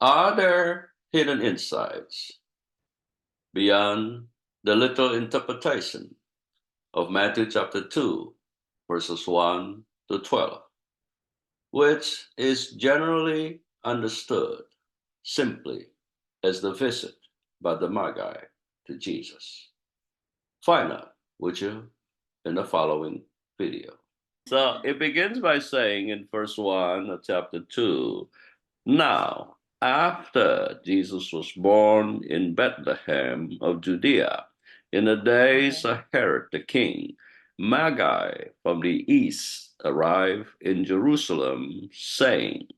Are there hidden insights beyond the literal interpretation of Matthew chapter 2, verses 1 to 12, which is generally understood simply as the visit by the Magi to Jesus? Find out, would you, in the following video. So it begins by saying in verse 1 of chapter 2, now, after Jesus was born in Bethlehem of Judea, in the days of Herod the king, Magi from the east arrived in Jerusalem, saying,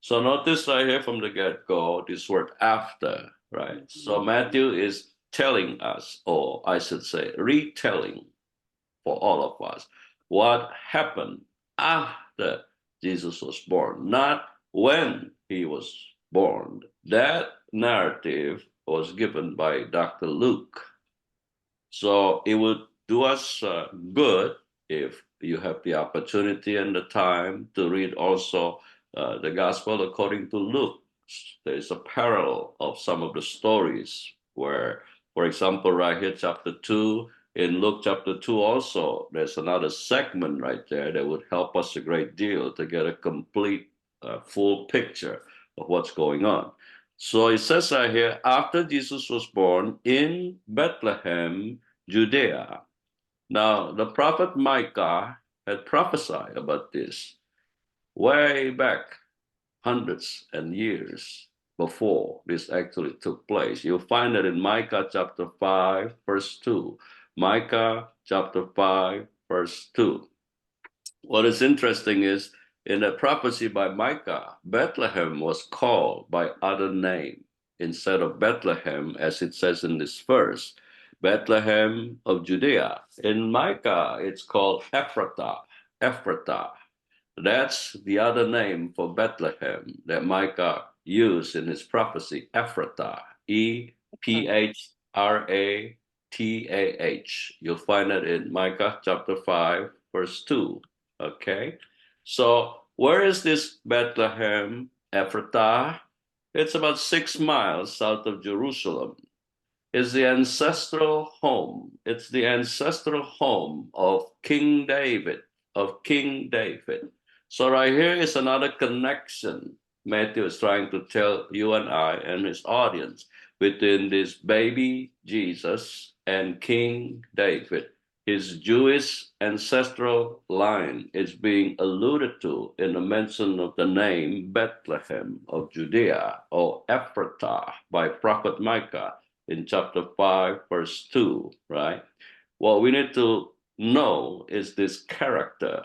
so notice right here from the get-go, this word after, right? So Matthew is telling us, or I should say, retelling for all of us, what happened after Jesus was born, not when he was born. That narrative was given by Dr. Luke. So it would do us good if you have the opportunity and the time to read also the Gospel according to Luke. There is a parallel of some of the stories where, for example, right here, chapter 2, in Luke chapter 2 also, there's another segment right there that would help us a great deal to get a complete, full picture of what's going on. So it says right here, after Jesus was born in Bethlehem, Judea. Now, the prophet Micah had prophesied about this way back hundreds and years before this actually took place. You'll find it in Micah chapter 5, verse 2. Micah chapter 5, verse 2. What is interesting is in the prophecy by Micah, Bethlehem was called by other name instead of Bethlehem, as it says in this verse, Bethlehem of Judea. In Micah, it's called Ephratah. Ephratah. That's the other name for Bethlehem that Micah used in his prophecy, Ephratah, Ephratah. You'll find it in Micah chapter 5, verse 2. Okay, so where is this Bethlehem, Ephratah? It's about 6 miles south of Jerusalem. It's the ancestral home. It's the ancestral home of King David, of King David. So right here is another connection Matthew is trying to tell you and I and his audience between this baby Jesus and King David. His Jewish ancestral line is being alluded to in the mention of the name Bethlehem of Judea or Ephratah by prophet Micah in chapter 5, verse 2, right? What we need to know is this character,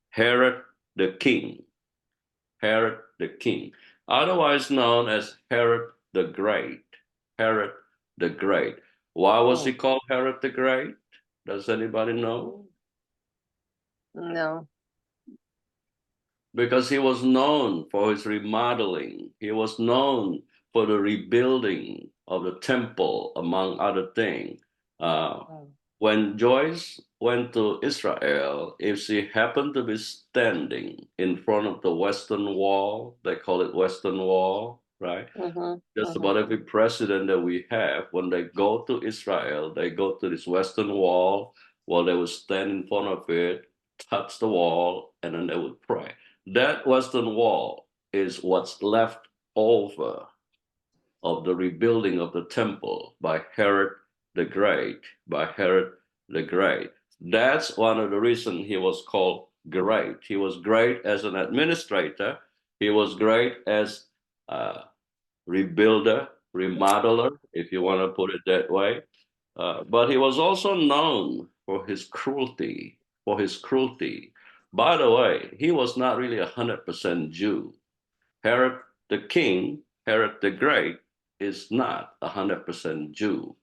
Herod the king, Herod the king, otherwise known as Herod the Great, Herod the Great. Why was he called Herod the Great? Does anybody know? No. Because he was known for his remodeling. He was known for the rebuilding of the temple, among other things. When Joyce went to Israel, if she happened to be standing in front of the Western Wall, they call it Western Wall, right? Just about every president that we have, when they go to Israel, they go to this Western Wall, while they would stand in front of it, touch the wall, and then they would pray. That Western Wall is what's left over of the rebuilding of the temple by Herod the Great, by Herod the Great. That's one of the reasons he was called great. He was great as an administrator. He was great as a rebuilder, remodeler, if you want to put it that way. But he was also known for his cruelty, for his cruelty. By the way, he was not really 100% Jew. Herod the king, Herod the Great, is not 100% Jew.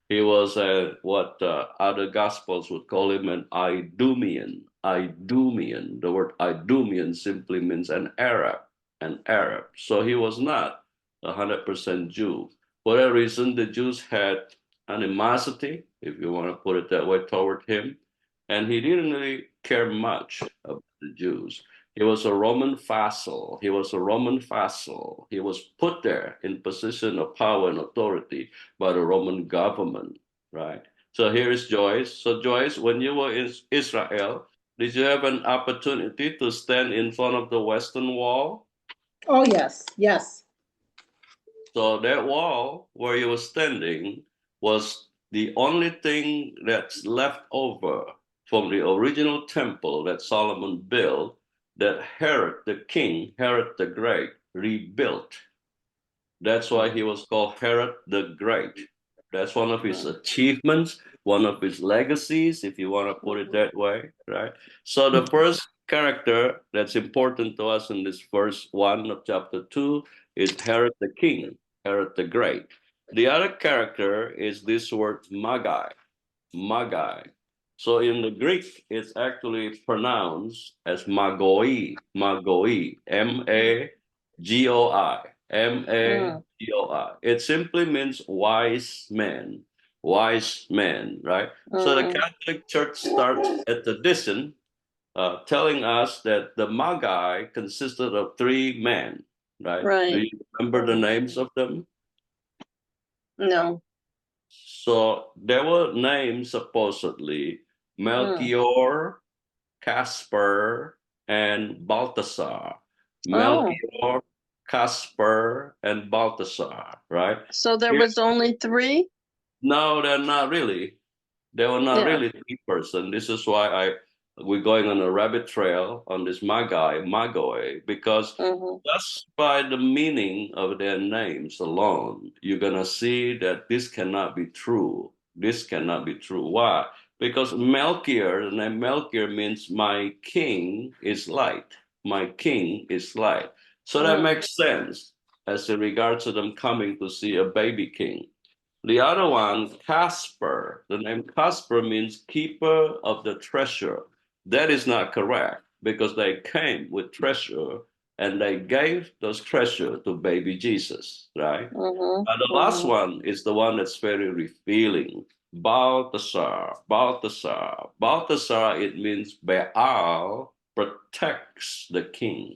He was what other gospels would call him an Idumean. Idumean. The word Idumean simply means an Arab, an Arab. So he was not 100% Jew. For that reason, the Jews had animosity, if you want to put it that way, toward him. And he didn't really care much about the Jews. He was a Roman vassal. He was a Roman vassal. He was put there in position of power and authority by the Roman government, right? So here is Joyce. So Joyce, when you were in Israel, did you have an opportunity to stand in front of the Western Wall? Oh, yes, yes. So that wall where you were standing was the only thing that's left over from the original temple that Solomon built that Herod the king, Herod the Great, rebuilt. That's why he was called Herod the Great. That's one of his achievements, one of his legacies, if you want to put it that way, right? So the first character that's important to us in this verse 1 of chapter 2 is Herod the King, Herod the Great. The other character is this word Magi, Magi. So in the Greek, it's actually pronounced as Magoi, Magoi, Magoi, Magoi. It simply means wise man, right? So the Catholic Church starts a tradition telling us that the Magi consisted of three men, right? Do Right. you remember the names of them? No. So there were names supposedly Melchior, Casper, and Balthasar. Oh, Melchior, Casper, and Balthasar, right? so there Here, was only three? no, they're not really. They were not Yeah. really three person. This is why we're going on a rabbit trail on this Magoi, because Mm-hmm. just by the meaning of their names alone, you're gonna see that this cannot be true. This cannot be true. Why? Because Melchior, the name Melchior means my king is light. My king is light. So that makes sense as in regards to them coming to see a baby king. The other one, Casper, the name Casper means keeper of the treasure. That is not correct because they came with treasure and they gave those treasure to baby Jesus, right? And the last one is the one that's very revealing. Balthasar, Balthasar, Balthasar, it means Baal protects the king.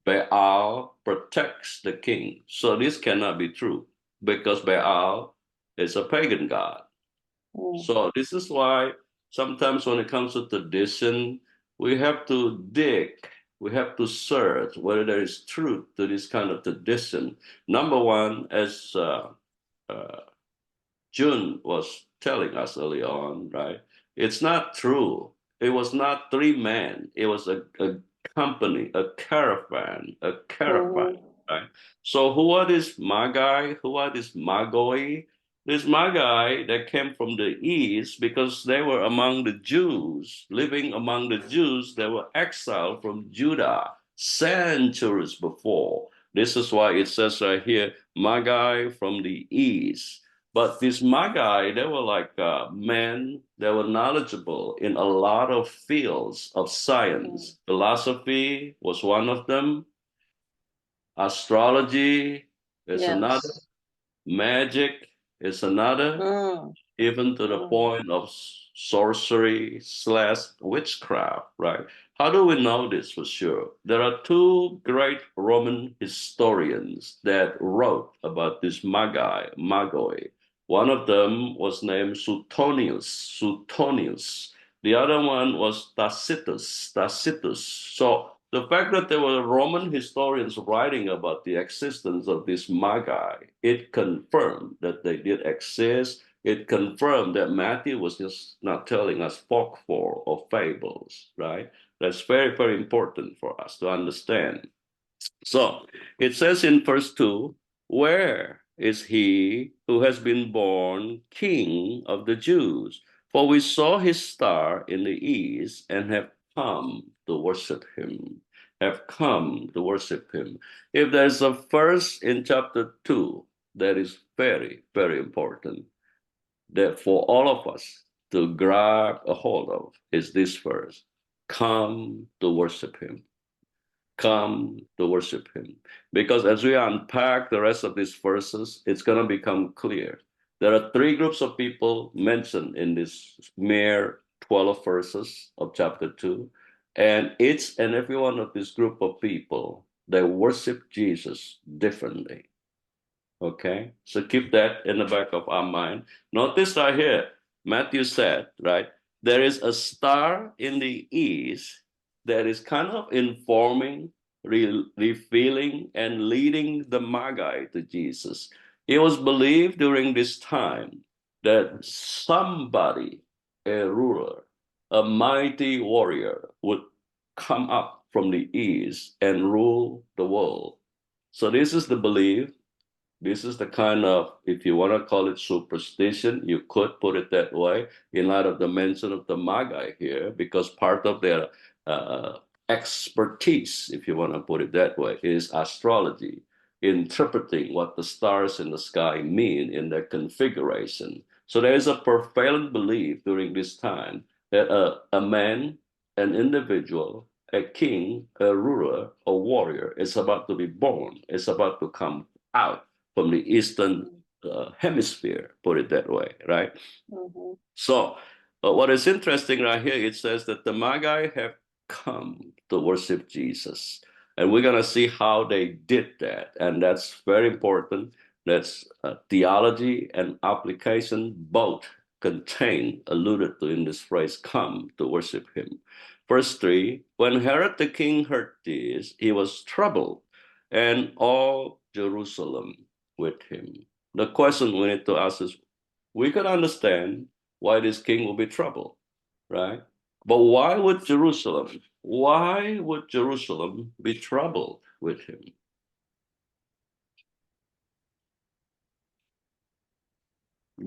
Baal protects the king. So this cannot be true because Baal is a pagan god. So this is why sometimes when it comes to tradition, we have to dig, we have to search whether there is truth to this kind of tradition. Number one, as uh, June was telling us early on, right? It's not true. It was not three men. It was a company, a caravan, right? So who are these Magi? Who are these Magoi? These Magi that came from the east because they were among the Jews, living among the Jews that were exiled from Judah centuries before. This is why it says right here, Magi from the east. But these Magi, they were like men that were knowledgeable in a lot of fields of science. Philosophy was one of them. Astrology is another. Yes. Magic is another. Even to the point of sorcery/witchcraft, right? How do we know this for sure? There are two great Roman historians that wrote about this Magoi. One of them was named Suetonius. The other one was Tacitus. So the fact that there were Roman historians writing about the existence of this Magi, it confirmed that they did exist. It confirmed that Matthew was just not telling us folklore or fables, right? That's very, very important for us to understand. So it says in verse 2, where is he who has been born king of the Jews? For we saw his star in the east and have come to worship him. Have come to worship him. If there's a verse in chapter 2 that is very, very important, that for all of us to grab a hold of is this verse: come to worship him. Come to worship him. Because as we unpack the rest of these verses, it's going to become clear. There are three groups of people mentioned in this mere 12 verses of chapter 2. And each and every one of this group of people, they worship Jesus differently. Okay, so keep that in the back of our mind. Notice right here, Matthew said, right, there is a star in the east that is kind of informing, revealing, and leading the Magi to Jesus. It was believed during this time that somebody, a ruler, a mighty warrior, would come up from the east and rule the world. So this is the belief. This is the kind of, if you want to call it superstition, you could put it that way in light of the mention of the Magi here, because part of their expertise, if you want to put it that way, is astrology, interpreting what the stars in the sky mean in their configuration. So there is a prevalent belief during this time that a man, an individual, a king, a ruler, a warrior is about to be born, is about to come out from the Eastern hemisphere, put it that way, right? Mm-hmm. So what is interesting right here, it says that the Magi have come to worship Jesus. And we're going to see how they did that. And that's very important. That's theology and application both contained, alluded to in this phrase, come to worship him. Verse 3, when Herod the king heard this, he was troubled, and all Jerusalem with him. The question we need to ask is, we could understand why this king will be troubled, right? But why would Jerusalem be troubled with him?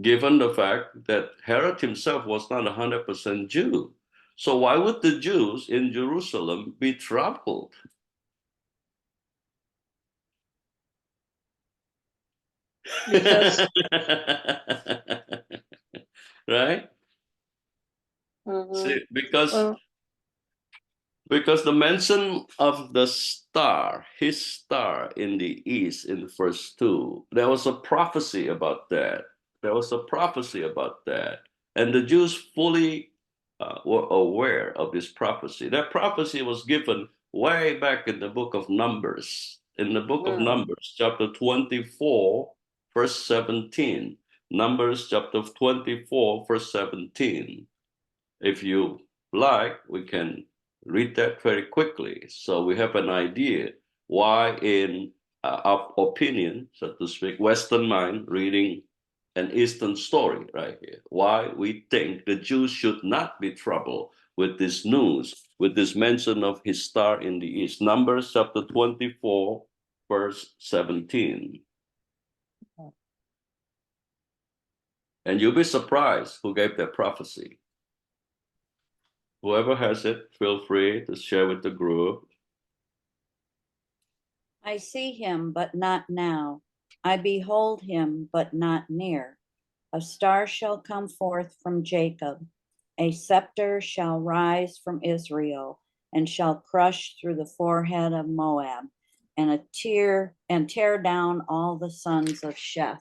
Given the fact that Herod himself was not 100% Jew. So why would the Jews in Jerusalem be troubled? Because right? See, because the mention of the star, his star in the east in verse 2, there was a prophecy about that. There was a prophecy about that. And the Jews fully were aware of this prophecy. That prophecy was given way back in the book of Numbers. In the book of Numbers, chapter 24, verse 17. Numbers chapter 24, verse 17. If you like, we can read that very quickly. So we have an idea why, in our opinion, so to speak, Western mind reading an Eastern story right here, why we think the Jews should not be troubled with this news, with this mention of his star in the east. Numbers chapter 24, verse 17. And you'll be surprised who gave that prophecy. Whoever has it, feel free to share with the group. I see him, but not now. I behold him, but not near. A star shall come forth from Jacob. A scepter shall rise from Israel, and shall crush through the forehead of Moab, and tear down all the sons of Sheth.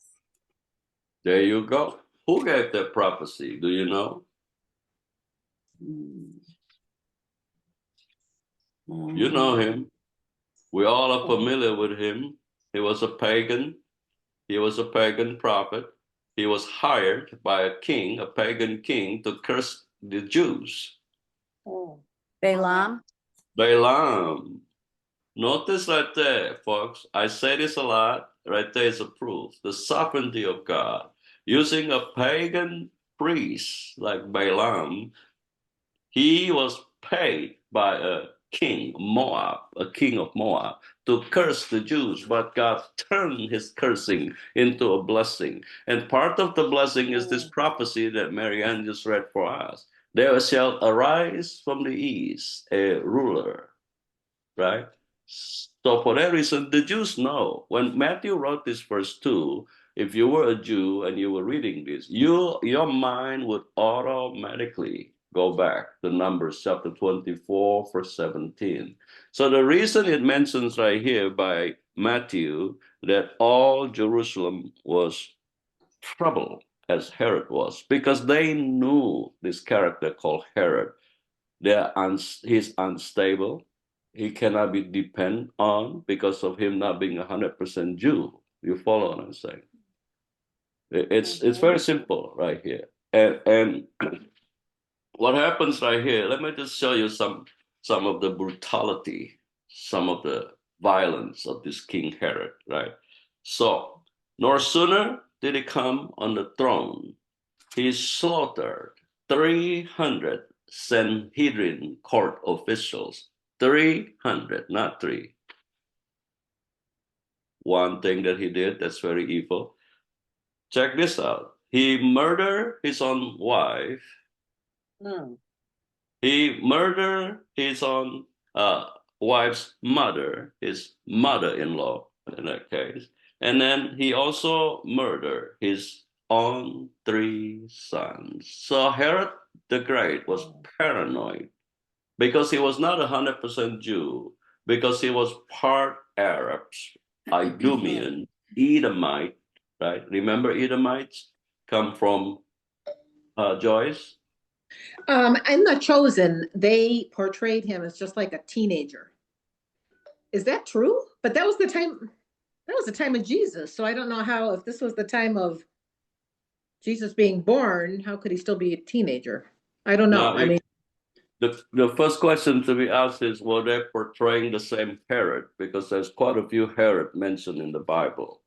There you go. Who gave that prophecy? Do you know? You know him. We all are familiar with him. He was a pagan. He was a pagan prophet. He was hired by a king, a pagan king, to curse the Jews. Balaam? Balaam. Notice right there, folks. I say this a lot. Right there is a proof. The sovereignty of God. Using a pagan priest like Balaam, he was paid by a king, Moab, a king of Moab, to curse the Jews, but God turned his cursing into a blessing. And part of the blessing is this prophecy that Marianne just read for us. There shall arise from the east a ruler, right? So for that reason, the Jews know. When Matthew wrote this verse 2, if you were a Jew and you were reading this, your mind would automatically go back to Numbers chapter 24, verse 17. So the reason it mentions right here by Matthew that all Jerusalem was troubled as Herod was, because they knew this character called Herod. He's unstable. He cannot be depended on because of him not being 100% Jew. You follow what I'm saying? It's very simple right here. And what happens right here? Let me just show you some of the brutality, some of the violence of this King Herod, right? So, no sooner did he come on the throne, he slaughtered 300 Sanhedrin court officials. 300, not three. One thing that he did that's very evil. Check this out. He murdered his own wife. He murdered his own wife's mother, his mother-in-law in that case. And then he also murdered his own 3 sons. So Herod the Great was paranoid because he was not 100% Jew, because he was part Arabs, Idumean, Edomite, right? Remember Edomites come from Joyce? In The Chosen, they portrayed him as just like a teenager. Is that true? But that was the time of Jesus. So I don't know how, if this was the time of Jesus being born, how could he still be a teenager? I don't know. Now, the first question to be asked is, were they portraying the same Herod? Because there's quite a few Herod mentioned in the Bible,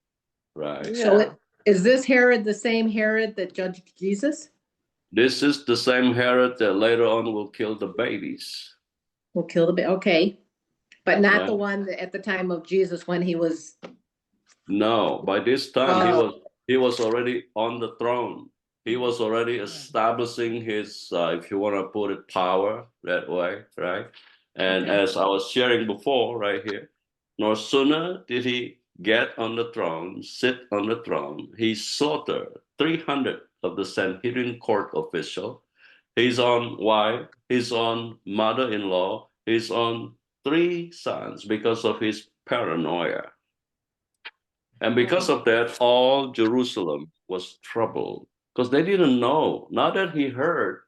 right? So is this Herod the same Herod that judged Jesus? This is the same Herod that later on will kill the babies. Will kill the baby. Okay. But not the Right. one that at the time of Jesus when he was. No, by this time he was already on the throne. He was already establishing his, if you want to put it, power that way, right? And Okay. as I was sharing before, right here, no sooner did he get on the throne, sit on the throne, he slaughtered 300 of the Sanhedrin court official, his own wife, his own mother-in-law, his own 3 sons because of his paranoia. And because of that, all Jerusalem was troubled because they didn't know. Now that he heard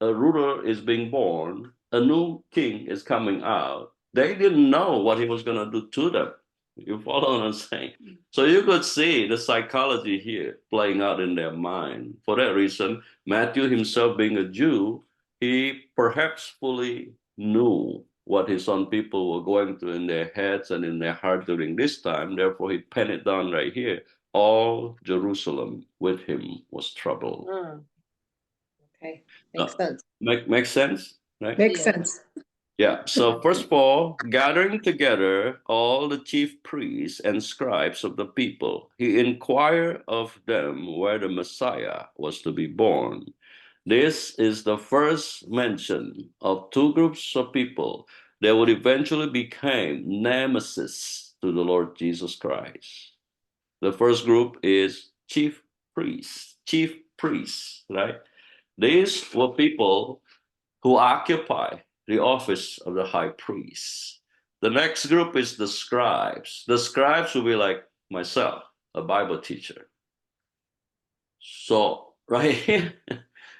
a ruler is being born, a new king is coming out, they didn't know what he was going to do to them. You follow what I'm saying? So you could see the psychology here playing out in their mind. For that reason, Matthew himself being a Jew, he perhaps fully knew what his own people were going through in their heads and in their heart during this time. Therefore, he penned it down right here. All Jerusalem with him was troubled. Okay. Makes sense. Makes sense, right? Makes sense. Yeah. So first of all, gathering together all the chief priests and scribes of the people, he inquired of them where the Messiah was to be born. This is the first mention of 2 groups of people that would eventually become nemesis to the Lord Jesus Christ. The first group is chief priests, right? These were people who occupy the office of the high priest. The next group is the scribes. The scribes will be like myself, a Bible teacher. So right here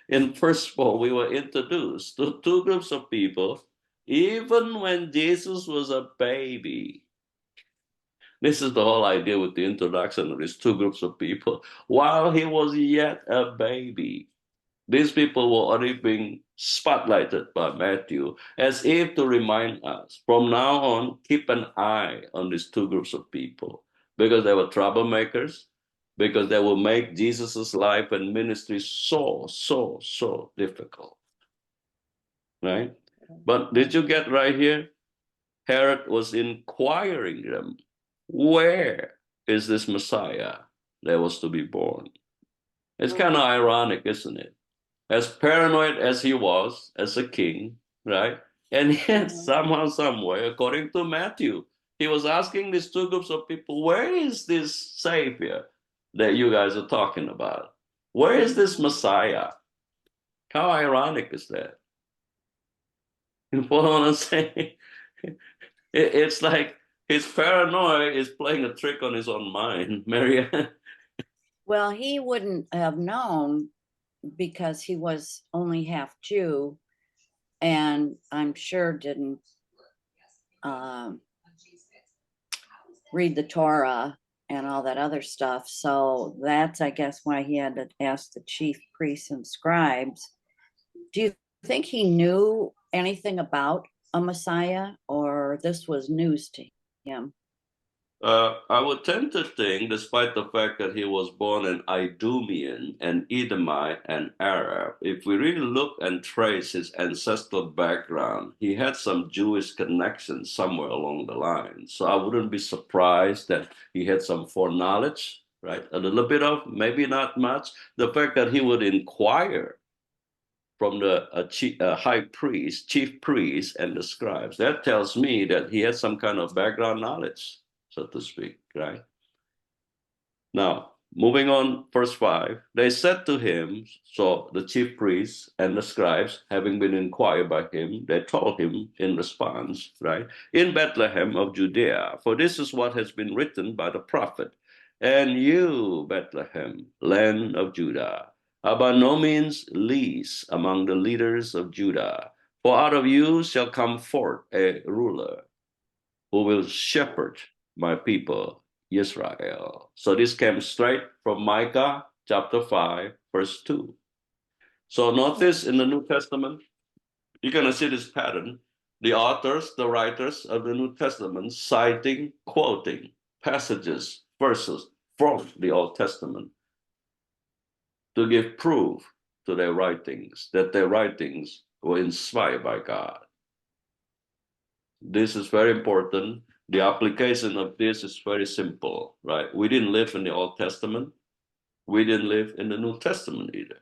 in verse 4, we were introduced to 2 groups of people, even when Jesus was a baby. This is the whole idea with the introduction of these 2 groups of people. While he was yet a baby, these people were already being spotlighted by Matthew as if to remind us, from now on, keep an eye on these 2 groups of people because they were troublemakers, because they will make Jesus's life and ministry so difficult, right? But did you get right here? Herod was inquiring them, where is this Messiah that was to be born? It's kind of ironic, isn't it? As paranoid as he was as a king, right? And yet, somehow, somewhere, according to Matthew, he was asking these 2 groups of people, where is this Savior that you guys are talking about? Where is this Messiah? How ironic is that? You follow what I'm saying? It's like his paranoia is playing a trick on his own mind, Marianne. Well, he wouldn't have known because he was only half Jew and I'm sure didn't read the Torah and all that other stuff. So that's, I guess, why he had to ask the chief priests and scribes. Do you think he knew anything about a Messiah, or this was news to him? I would tend to think, despite the fact that he was born an Idumean, an Edomite, and Arab, if we really look and trace his ancestral background, he had some Jewish connections somewhere along the line. So I wouldn't be surprised that he had some foreknowledge, right? A little bit of, maybe not much. The fact that he would inquire from the high priest, chief priest, and the scribes, that tells me that he had some kind of background knowledge, so to speak, right? Now, moving on, verse 5, they said to him, so the chief priests and the scribes, having been inquired by him, they told him in response, right, in Bethlehem of Judea, for this is what has been written by the prophet, and you, Bethlehem, land of Judah, are by no means least among the leaders of Judah, for out of you shall come forth a ruler who will shepherd my people, Israel. So this came straight from Micah chapter 5, verse 2. So notice in the New Testament, you're going to see this pattern. The authors, the writers of the New Testament citing, quoting passages, verses from the Old Testament to give proof to their writings, that their writings were inspired by God. This is very important. The application of this is very simple, right? We didn't live in the Old Testament. We didn't live in the New Testament either.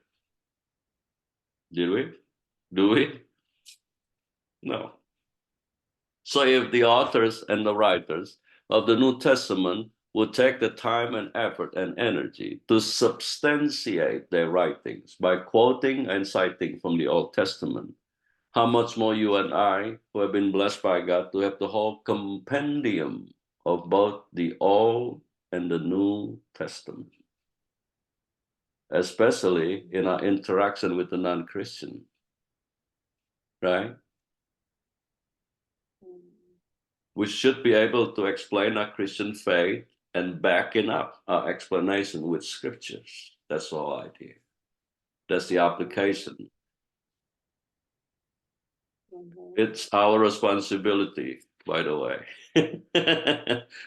Did we? Do we? No. So if the authors and the writers of the New Testament would take the time and effort and energy to substantiate their writings by quoting and citing from the Old Testament, how much more you and I, who have been blessed by God to have the whole compendium of both the Old and the New Testament, especially in our interaction with the non-Christian, right? We should be able to explain our Christian faith and backing up our explanation with scriptures. That's the whole idea. That's the application. It's our responsibility, by the way.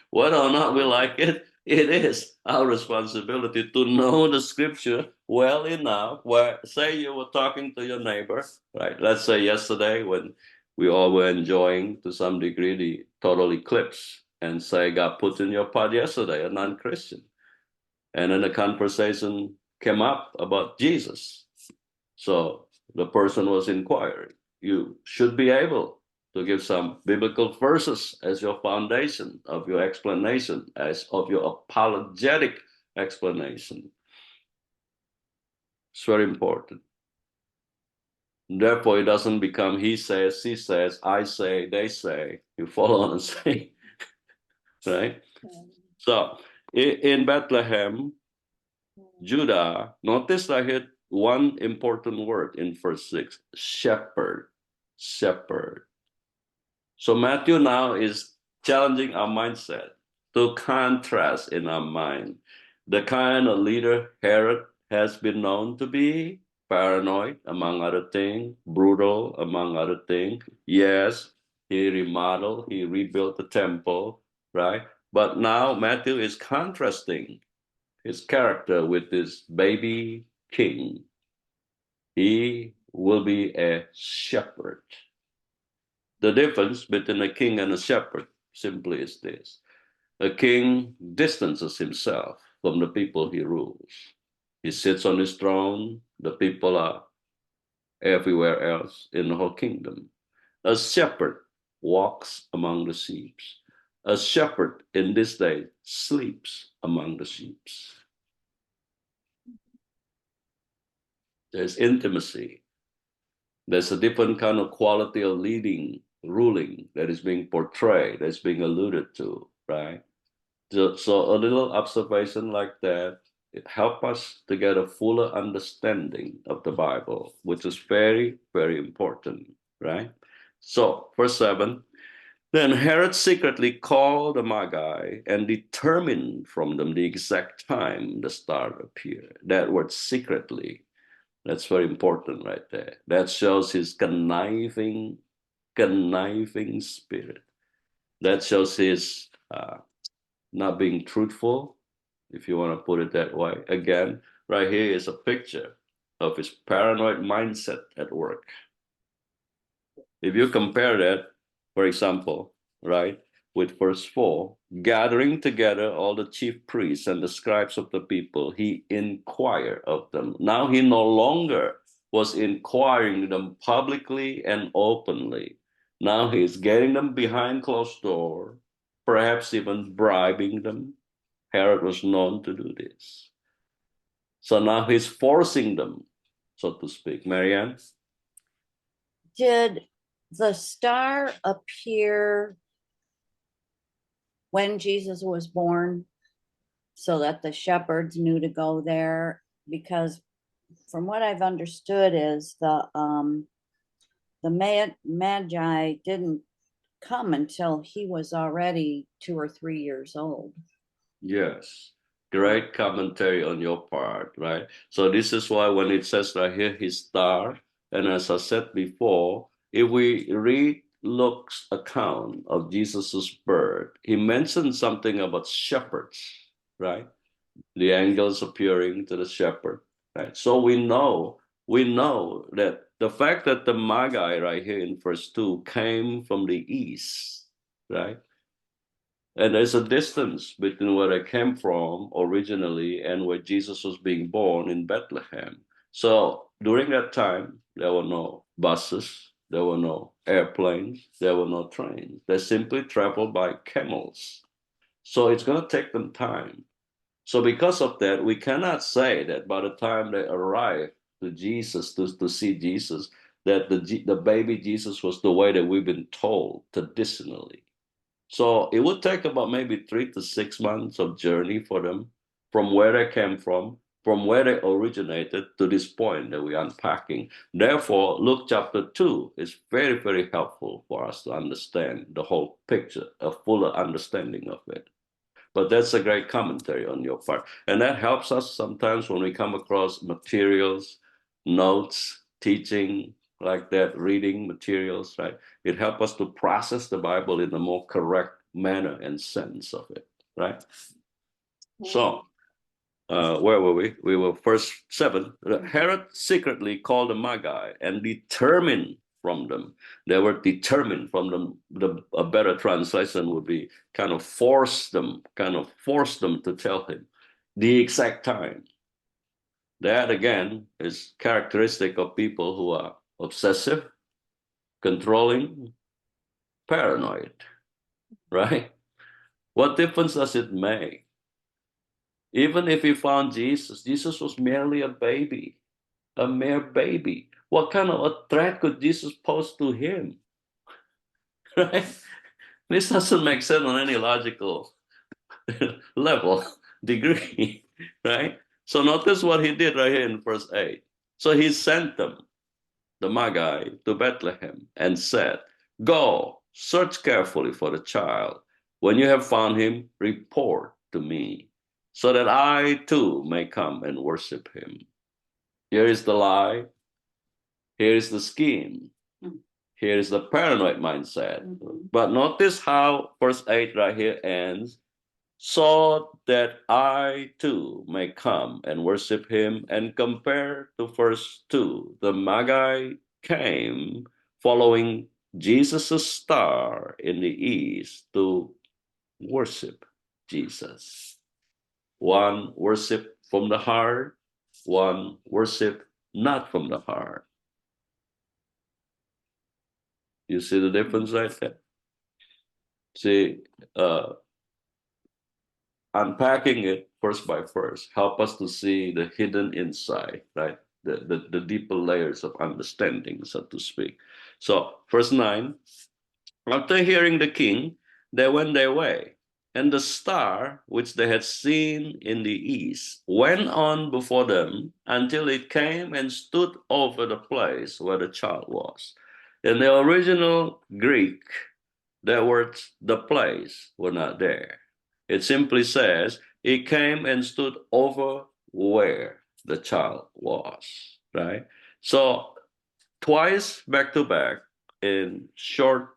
Whether or not we like it, it is our responsibility to know the scripture well enough where, say you were talking to your neighbor, right? Let's say yesterday when we all were enjoying to some degree the total eclipse, and say got put in your pot yesterday, a non-Christian. And then the conversation came up about Jesus. So the person was inquiring. You should be able to give some biblical verses as your foundation of your explanation, as of your apologetic explanation. It's very important. Therefore, it doesn't become he says, she says, I say, they say. You follow on and say, right? So in Bethlehem, Judah, notice I hit one important word in verse 6, shepherd, shepherd. So Matthew now is challenging our mindset to contrast in our mind the kind of leader Herod has been known to be, paranoid, among other things, brutal, among other things. Yes, he remodeled, he rebuilt the temple, right? But now Matthew is contrasting his character with this baby king. He will be a shepherd. The difference between a king and a shepherd simply is this. A king distances himself from the people he rules. He sits on his throne. The people are everywhere else in the whole kingdom. A shepherd walks among the sheep. A shepherd in this day sleeps among the sheep. There's intimacy. There's a different kind of quality of leading, ruling that is being portrayed, that's being alluded to, right? So a little observation like that, it helps us to get a fuller understanding of the Bible, which is very, very important. right? So, verse 7, then Herod secretly called the Magi and determined from them the exact time the star appeared. That word secretly, that's very important right there. That shows his conniving spirit. That shows his not being truthful, if you want to put it that way. Again, right here is a picture of his paranoid mindset at work. If you compare that, for example, right, with verse 4, gathering together all the chief priests and the scribes of the people, he inquired of them. Now he no longer was inquiring them publicly and openly. Now he's getting them behind closed door, perhaps even bribing them. Herod was known to do this. So now he's forcing them, so to speak. Marianne? Did the star appear when Jesus was born so that the shepherds knew to go there? Because from what I've understood is the Magi didn't come until he was already 2 or 3 years old. Yes, great commentary on your part, right? So this is why when it says right here, his star, and as I said before, if we read Luke's account of Jesus's birth, he mentioned something about shepherds, right? The angels appearing to the shepherd, right? So we know that the fact that the Magi right here in verse 2 came from the east, right? And there's a distance between where I came from originally and where Jesus was being born in Bethlehem. So during that time, there were no buses, there were no airplanes, there were no trains. They simply traveled by camels. So it's going to take them time. So because of that, we cannot say that by the time they arrived to Jesus, to see Jesus, that the baby Jesus was the way that we've been told traditionally. So it would take about maybe 3 to 6 months of journey for them from where they came from where they originated to this point that we're unpacking. Therefore, Luke chapter 2 is very, very helpful for us to understand the whole picture, a fuller understanding of it. But that's a great commentary on your part. And that helps us sometimes when we come across materials, notes, teaching like that, reading materials, right? It helps us to process the Bible in a more correct manner and sense of it, right? So, where were we? We were verse 7. Herod secretly called the Magi and determined from them. They were determined from them. A better translation would be kind of force them to tell him the exact time. That again is characteristic of people who are obsessive, controlling, paranoid, right? What difference does it make? Even if he found Jesus, Jesus was merely a baby, a mere baby. What kind of a threat could Jesus pose to him? Right? This doesn't make sense on any logical level, degree, right? So notice what he did right here in verse 8. So he sent them, the Magi, to Bethlehem and said, go, search carefully for the child. When you have found him, report to me, so that I too may come and worship him. Here is the lie. Here is the scheme. Here is the paranoid mindset. But notice how verse 8 right here ends, so that I too may come and worship him. And compare to verse 2, the Magi came following Jesus' star in the east to worship Jesus. One worship from the heart, one worship not from the heart. You see the difference right there? See, unpacking it verse by verse help us to see the hidden insight, right? The deeper layers of understanding, so to speak. So, verse 9, after hearing the king, they went their way, and the star which they had seen in the east went on before them until it came and stood over the place where the child was. In the original Greek, the words "the place" were not there. It simply says, he came and stood over where the child was, right? So twice back to back in short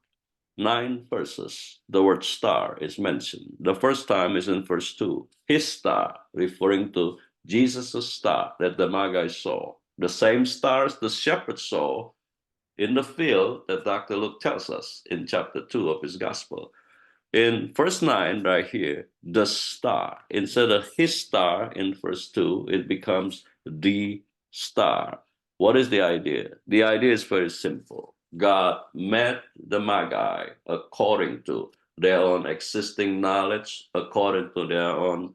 9 verses, the word star is mentioned. The first time is in verse 2, his star, referring to Jesus' star that the Magi saw. The same stars the shepherds saw in the field that Dr. Luke tells us in chapter 2 of his gospel. In verse 9, right here, the star, instead of his star in verse 2, it becomes the star. What is the idea? The idea is very simple. God met the Magi according to their own existing knowledge, according to their own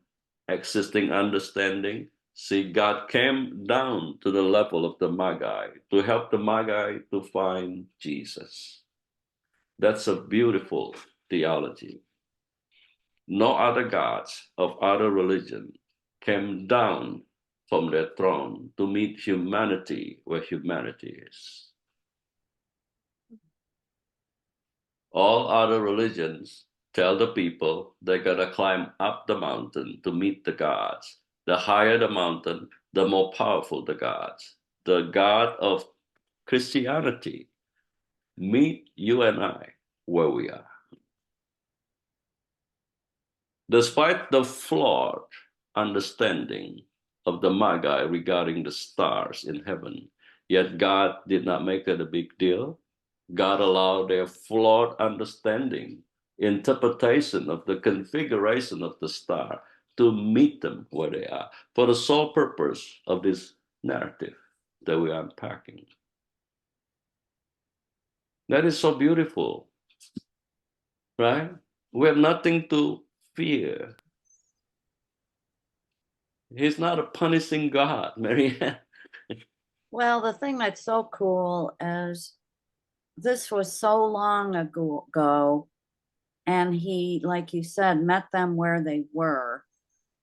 existing understanding. See, God came down to the level of the Magi to help the Magi to find Jesus. That's a beautiful theology. No other gods of other religion came down from their throne to meet humanity where humanity is. All other religions tell the people they gotta climb up the mountain to meet the gods. The higher the mountain, the more powerful the gods. The God of Christianity meet you and I where we are. Despite the flawed understanding of the Magi regarding the stars in heaven, yet God did not make it a big deal. God allowed their flawed understanding, interpretation of the configuration of the star to meet them where they are for the sole purpose of this narrative that we are unpacking. That is so beautiful, right? We have nothing to fear. He's not a punishing God, Marianne. Well, the thing that's so cool is this was so long ago, and he, like you said, met them where they were.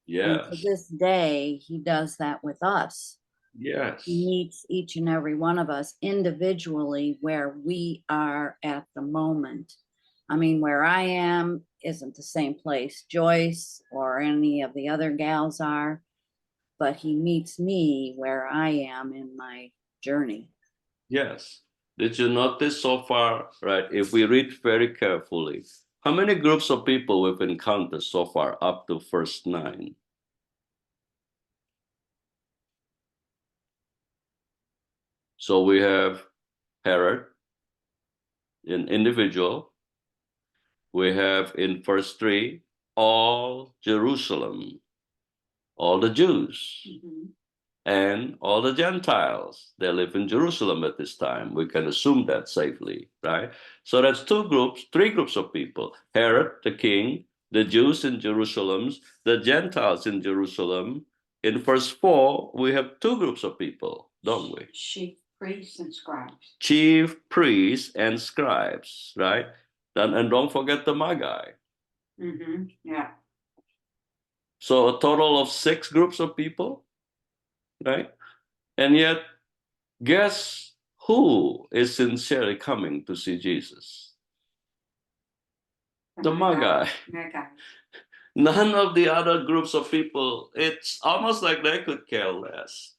And to Yes, this day, he does that with us. yes, He meets each and every one of us individually where we are at the moment. I mean, where I am isn't the same place Joyce or any of the other gals are, but he meets me where I am in my journey. yes. Did you notice so far, right? If we read very carefully, how many groups of people we've encountered so far up to verse 9? So we have Herod, an individual. We have in verse 3, all Jerusalem, all the Jews, and all the Gentiles. They live in Jerusalem at this time. We can assume that safely, right? So that's 3 groups of people. Herod, the king, the Jews in Jerusalem, the Gentiles in Jerusalem. In verse 4, we have 2 groups of people, don't we? Chief priests and scribes. Chief priests and scribes, right? And don't forget the Magi. Yeah. So a total of 6 groups of people, right? And yet, guess who is sincerely coming to see Jesus? The Magi. Magi. None of the other groups of people, it's almost like they could care less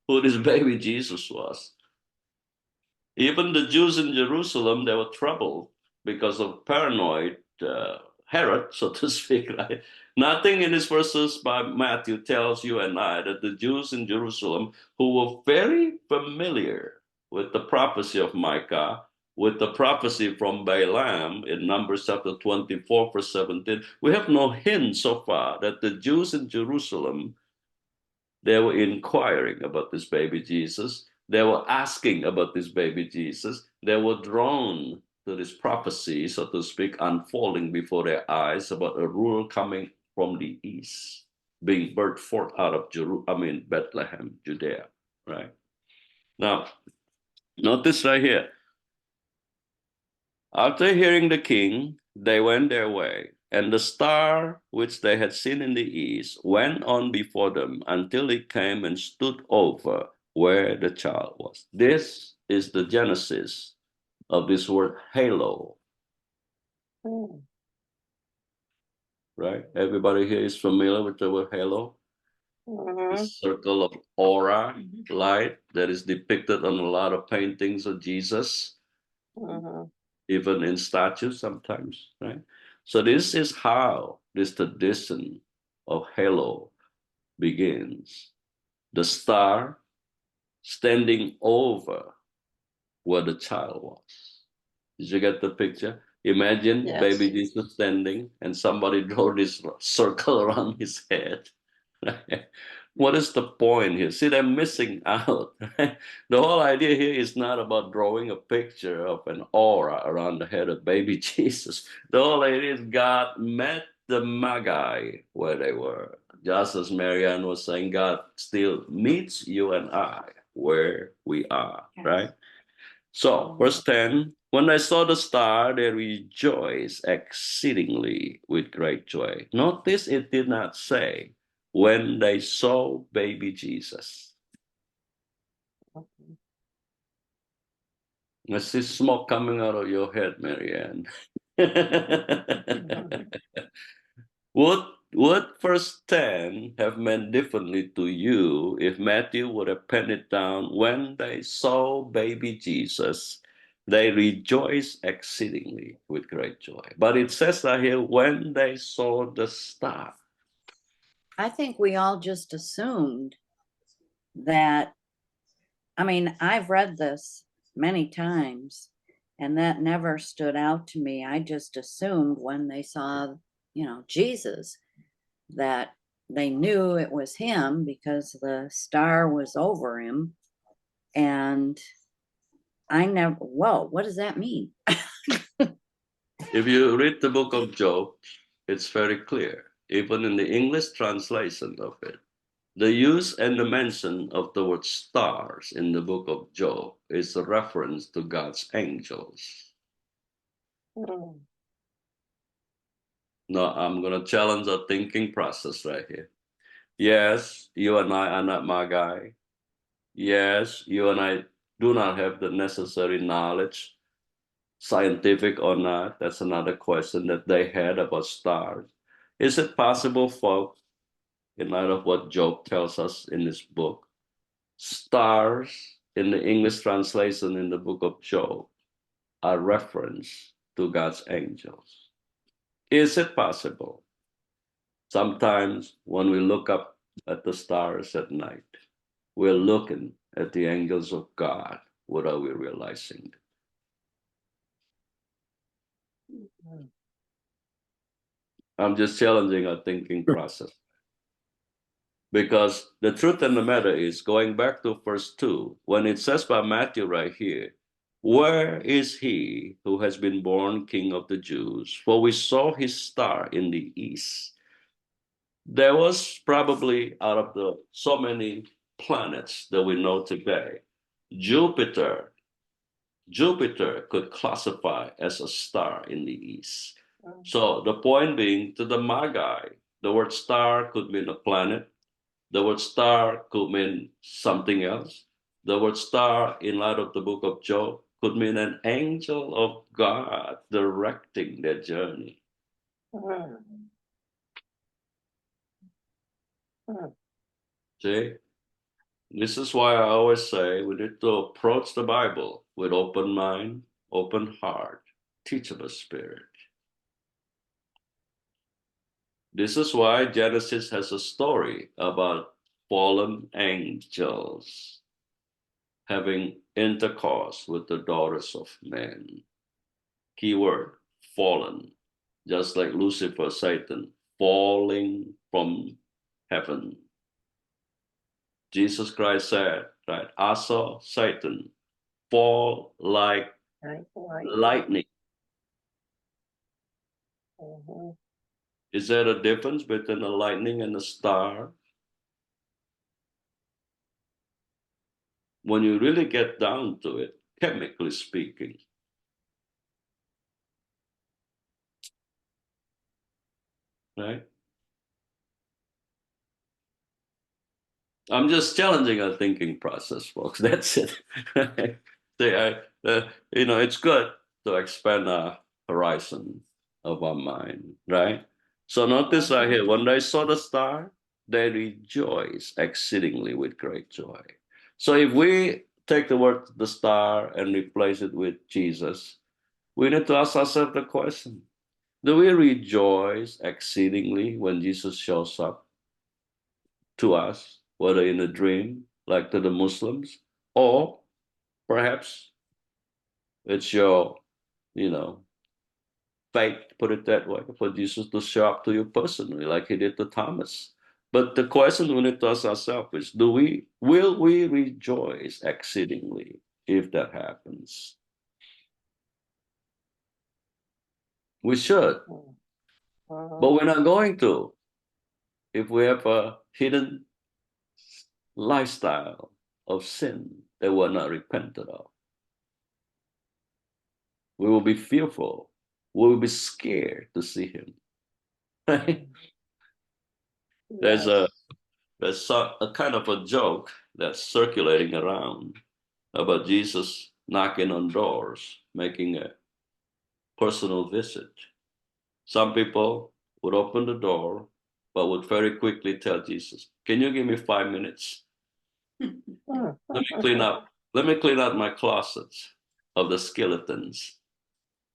who this baby Jesus was. Even the Jews in Jerusalem, they were troubled because of paranoid Herod, so to speak, right? Nothing in these verses by Matthew tells you and I that the Jews in Jerusalem, who were very familiar with the prophecy of Micah, with the prophecy from Balaam in Numbers chapter 24, verse 17, we have no hint so far that the Jews in Jerusalem, they were inquiring about this baby Jesus. They were asking about this baby Jesus. They were drawn to this prophecy, so to speak, unfolding before their eyes about a ruler coming from the east, being birthed forth out of Bethlehem, Judea, right? Now, notice right here. After hearing the king, they went their way, and the star which they had seen in the east went on before them until it came and stood over where the child was. This is the genesis of this word halo, right? Everybody here is familiar with the word halo? This circle of aura, light that is depicted on a lot of paintings of Jesus, even in statues sometimes, right? So this is how this tradition of halo begins. The star standing over where the child was. Did you get the picture? Imagine Yes. baby Jesus standing and somebody draw this circle around his head. What is the point here? See, they're missing out. Right? The whole idea here is not about drawing a picture of an aura around the head of baby Jesus. The whole idea is God met the Magi where they were. Just as Marianne was saying, God still meets you and I where we are, Yes. right? So, verse 10, when they saw the star, they rejoiced exceedingly with great joy. Notice it did not say, when they saw baby Jesus. I see smoke coming out of your head, Marianne. Would verse 10 have meant differently to you if Matthew would have penned it down? When they saw baby Jesus, they rejoiced exceedingly with great joy. But it says that here, when they saw the star. I think we all just assumed that, I mean, I've read this many times and that never stood out to me. I just assumed when they saw, Jesus, that they knew it was him because the star was over him. And I never, whoa, what does that mean? If you read the book of Job, it's very clear, even in the English translation of it. The use and the mention of the word stars in the book of Job is a reference to God's angels. Now, I'm going to challenge our thinking process right here. Yes, you and I are not Magi. Yes, you and I do not have the necessary knowledge, scientific or not. That's another question that they had about stars. Is it possible, folks, in light of what Job tells us in his book, stars in the English translation in the book of Job are reference to God's angels? Is it possible? Sometimes when we look up at the stars at night, we're looking at the angels of God. What are we realizing? I'm just challenging our thinking process. Because the truth of the matter is, going back to verse 2, when it says by Matthew right here, where is he who has been born King of the Jews? For we saw his star in the east. There was probably, out of the so many planets that we know today, Jupiter could classify as a star in the east. So the point being, to the Magi, the word star could mean a planet. The word star could mean something else. The word star, in light of the book of Job, could mean an angel of God directing their journey. See? This is why I always say we need to approach the Bible with open mind, open heart, teachable spirit. This is why Genesis has a story about fallen angels having intercourse with the daughters of men. Keyword, fallen. Just like Lucifer, Satan, falling from heaven. Jesus Christ said, right, I saw Satan fall like lightning. Is there a difference between a lightning and a star? When you really get down to it, chemically speaking. Right? I'm just challenging our thinking process, folks. That's it. It's good to expand our horizon of our mind, right? So notice right here, when they saw the star, they rejoiced exceedingly with great joy. So if we take the word the star and replace it with Jesus, we need to ask ourselves the question, do we rejoice exceedingly when Jesus shows up to us, whether in a dream, like to the Muslims, or perhaps it's your, you know, fate, put it that way, for Jesus to show up to you personally, like he did to Thomas. But the question we need to ask ourselves is, will we rejoice exceedingly if that happens? We should, but we're not going to if we have a hidden lifestyle of sin that we're not repentant of. We will be fearful. We will be scared to see him. Right? There's a kind of a joke that's circulating around about Jesus knocking on doors, making a personal visit. Some people would open the door, but would very quickly tell Jesus, "Can you give me 5 minutes? Let me clean out my closets of the skeletons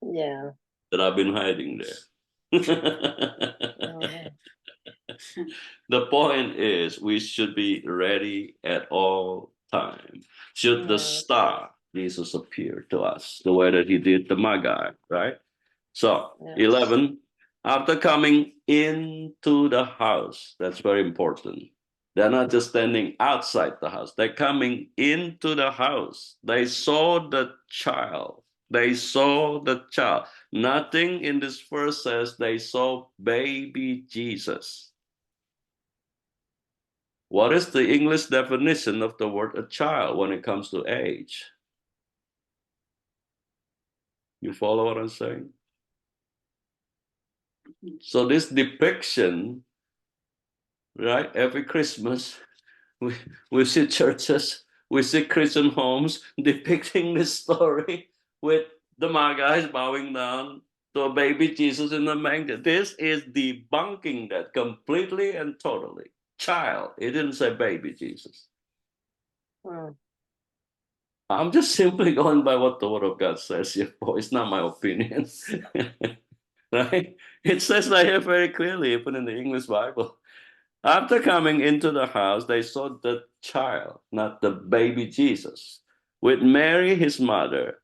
that I've been hiding there." The point is, we should be ready at all times. Should the star Jesus appear to us the way that he did the Magi, right? So, 11, after coming into the house, that's very important. They're not just standing outside the house, they're coming into the house. They saw the child. They saw the child. Nothing in this verse says they saw baby Jesus. What is the English definition of the word a child when it comes to age? You follow what I'm saying? So this depiction, right, every Christmas, we see churches, we see Christian homes depicting this story with the Magi bowing down to a baby Jesus in the manger. This is debunking that completely and totally. Child, it didn't say baby Jesus. I'm just simply going by what the Word of God says here, boy. It's not my opinion. Right? It says right here very clearly, even in the English Bible. After coming into the house, they saw the child, not the baby Jesus, with Mary, his mother,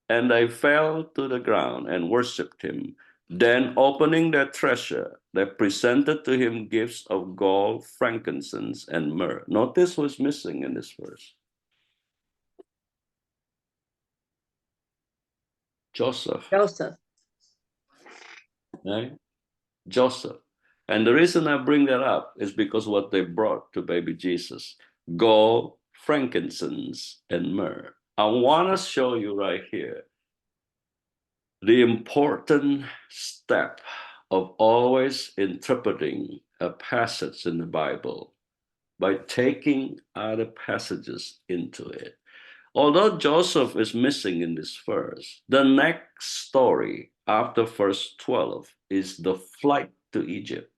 and they fell to the ground and worshipped him. Then, opening their treasure, they presented to him gifts of gold, frankincense, and myrrh. Notice what's missing in this verse. Joseph. Right? Joseph. And the reason I bring that up is because what they brought to baby Jesus, gold, frankincense, and myrrh. I want to show you right here the important step of always interpreting a passage in the Bible by taking other passages into it. Although Joseph is missing in this verse, the next story after verse 12 is the flight to Egypt,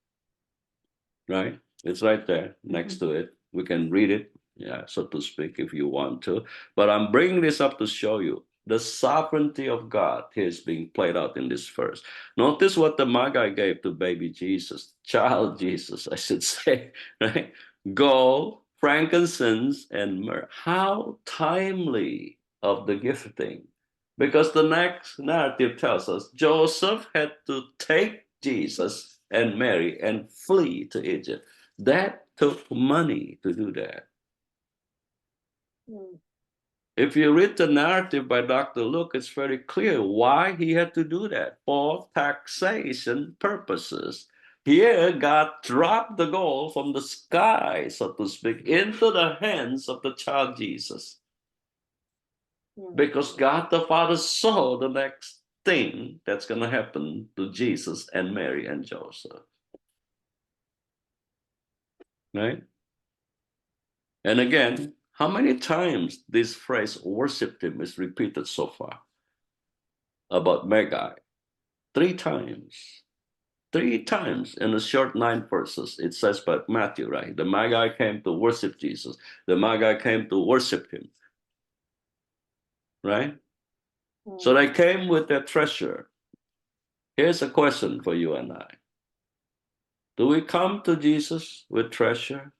right? It's right there next to it. We can read it, yeah, so to speak, if you want to. But I'm bringing this up to show you the sovereignty of God is being played out in this verse. Notice what the Magi gave to baby Jesus, child Jesus, I should say, right? Gold, frankincense, and myrrh. How timely of the gifting. Because the next narrative tells us Joseph had to take Jesus and Mary and flee to Egypt. That took money to do that. If you read the narrative by Dr. Luke, it's very clear why he had to do that, for taxation purposes. Here, God dropped the gold from the sky, so to speak, into the hands of the child Jesus. Because God the Father saw the next thing that's going to happen to Jesus and Mary and Joseph. Right? And again, How many times this phrase "worshiped him" is repeated so far about Magi? 3 times. 3 times in a short 9 verses. It says by Matthew, right? The Magi came to worship Jesus. The Magi came to worship him. Right? So they came with their treasure. Here's a question for you and I. Do we come to Jesus with treasure?